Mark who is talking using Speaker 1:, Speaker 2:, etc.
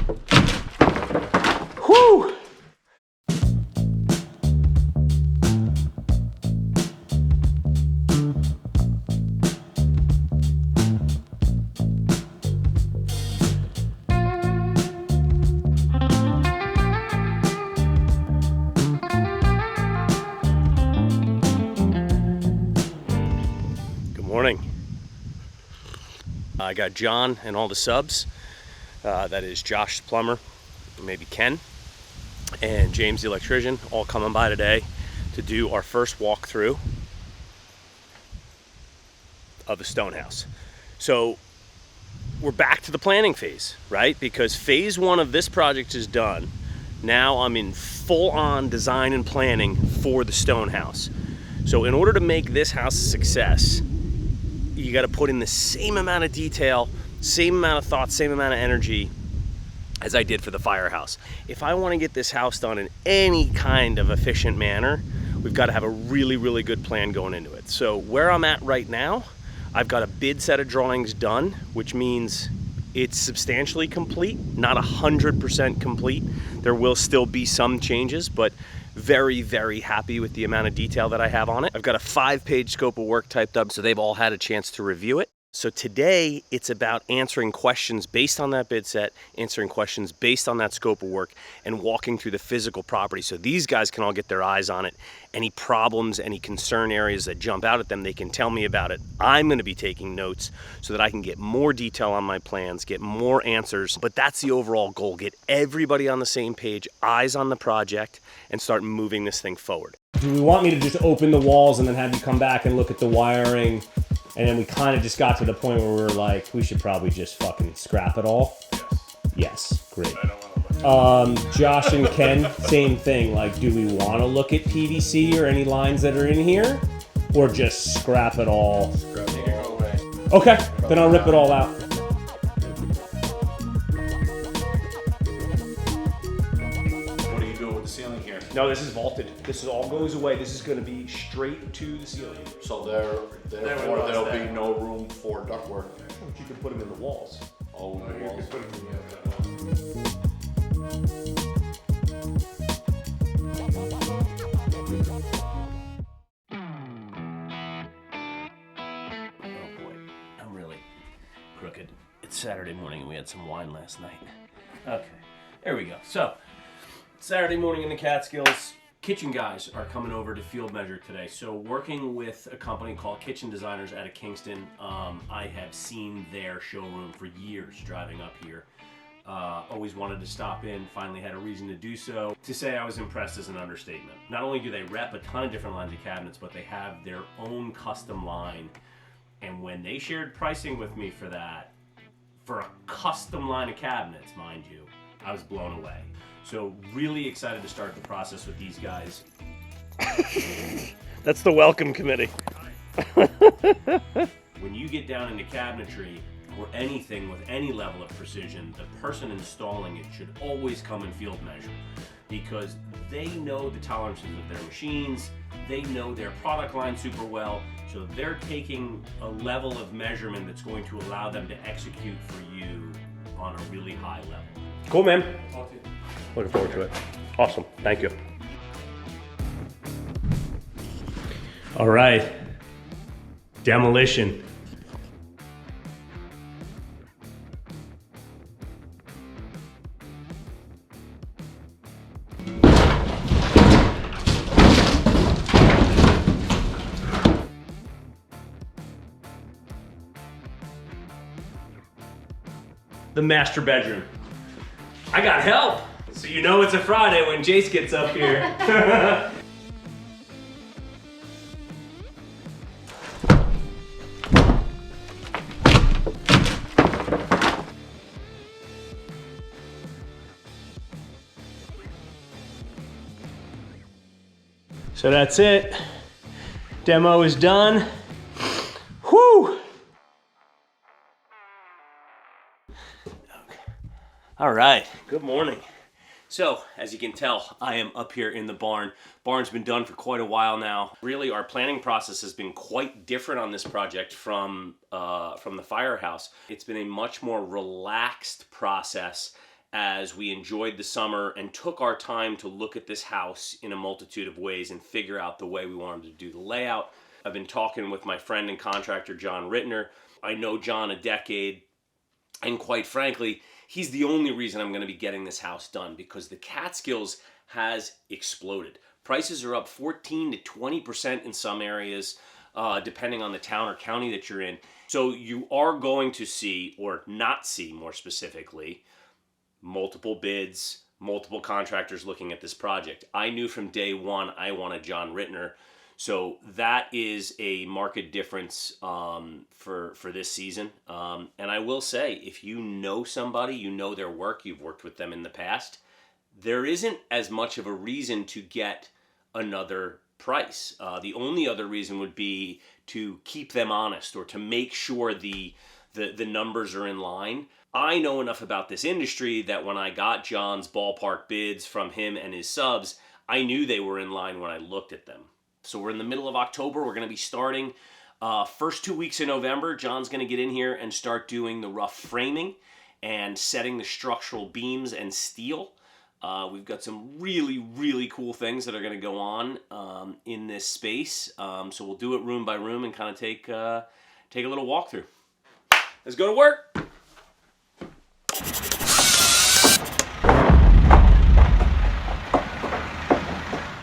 Speaker 1: Whew! Morning. I got John and all the subs. That is Josh the plumber, maybe Ken, and James the electrician, all coming by today to do our first walkthrough of the stone house. So we're back to the planning phase, right? Because phase one of this project is done. Now I'm in full-on design and planning for the stone house. So in order to make this house a success, you got to put in the same amount of detail, same amount of thought, same amount of energy as I did for the firehouse. If I want to get this house done in any kind of efficient manner, we've got to have a really, really good plan going into it. So where I'm at right now, I've got a bid set of drawings done, which means it's substantially complete, not 100% complete. There will still be some changes, but very, very happy with the amount of detail that I have on it. I've got a 5-page scope of work typed up, so they've all had a chance to review it. So today, it's about answering questions based on that bid set, answering questions based on that scope of work, and walking through the physical property so these guys can all get their eyes on it. Any problems, any concern areas that jump out at them, they can tell me about it. I'm gonna be taking notes so that I can get more detail on my plans, get more answers, but that's the overall goal. Get everybody on the same page, eyes on the project, and start moving this thing forward. Do we want me to just open the walls and then have you come back and look at the wiring? And then we kind of just got to the point where we were like, we should probably just fucking scrap it all. Yes, great. Josh and Ken, same thing. Like, do we want to look at PVC or any lines that are in here? Or just scrap it all?
Speaker 2: Scrap it all away.
Speaker 1: Okay, then I'll rip it all out.
Speaker 2: What are you doing with the ceiling here?
Speaker 1: No, this is vaulted. This all goes away. This is going to be straight to the ceiling.
Speaker 2: So therefore there'll be no room for ductwork.
Speaker 1: But you can put them in the walls.
Speaker 2: Oh, the walls.
Speaker 1: Oh boy, I'm really crooked. It's Saturday morning and we had some wine last night. Okay, there we go. So, Saturday morning in the Catskills, kitchen guys are coming over to field measure today. So working with a company called Kitchen Designers out of Kingston, I have seen their showroom for years driving up here. Always wanted to stop in, finally had a reason to do so. To say I was impressed is an understatement. Not only do they rep a ton of different lines of cabinets, but they have their own custom line. And when they shared pricing with me for that, for a custom line of cabinets, mind you, I was blown away. So really excited to start the process with these guys. That's the welcome committee. When you get down into cabinetry or anything with any level of precision, the person installing it should always come and field measure because they know the tolerances of their machines, they know their product line super well, so they're taking a level of measurement that's going to allow them to execute for you on a really high level. Cool, man. Looking forward to it. Awesome. Thank you. All right. Demolition. The master bedroom. I got help. So you know it's a Friday when Jace gets up here. So that's it. Demo is done. Whew. All right, good morning. So, as you can tell, I am up here in the barn. Barn's been done for quite a while now. Really, our planning process has been quite different on this project from the firehouse. It's been a much more relaxed process as we enjoyed the summer and took our time to look at this house in a multitude of ways and figure out the way we wanted to do the layout. I've been talking with my friend and contractor, John Rittner. I know John a decade, and quite frankly, he's the only reason I'm going to be getting this house done, because the Catskills has exploded. Prices are up 14 to 20% in some areas, depending on the town or county that you're in. So you are going to see, or not see more specifically, multiple bids, multiple contractors looking at this project. I knew from day one I wanted John Rittner. So that is a market difference for this season. And I will say, if you know somebody, you know their work, you've worked with them in the past, there isn't as much of a reason to get another price. The only other reason would be to keep them honest, or to make sure the numbers are in line. I know enough about this industry that when I got John's ballpark bids from him and his subs, I knew they were in line when I looked at them. So we're in the middle of October. We're going to be starting first 2 weeks in November. John's going to get in here and start doing the rough framing and setting the structural beams and steel. We've got some really, really cool things that are going to go on in this space. So we'll do it room by room and kind of take a little walkthrough. Let's go to work.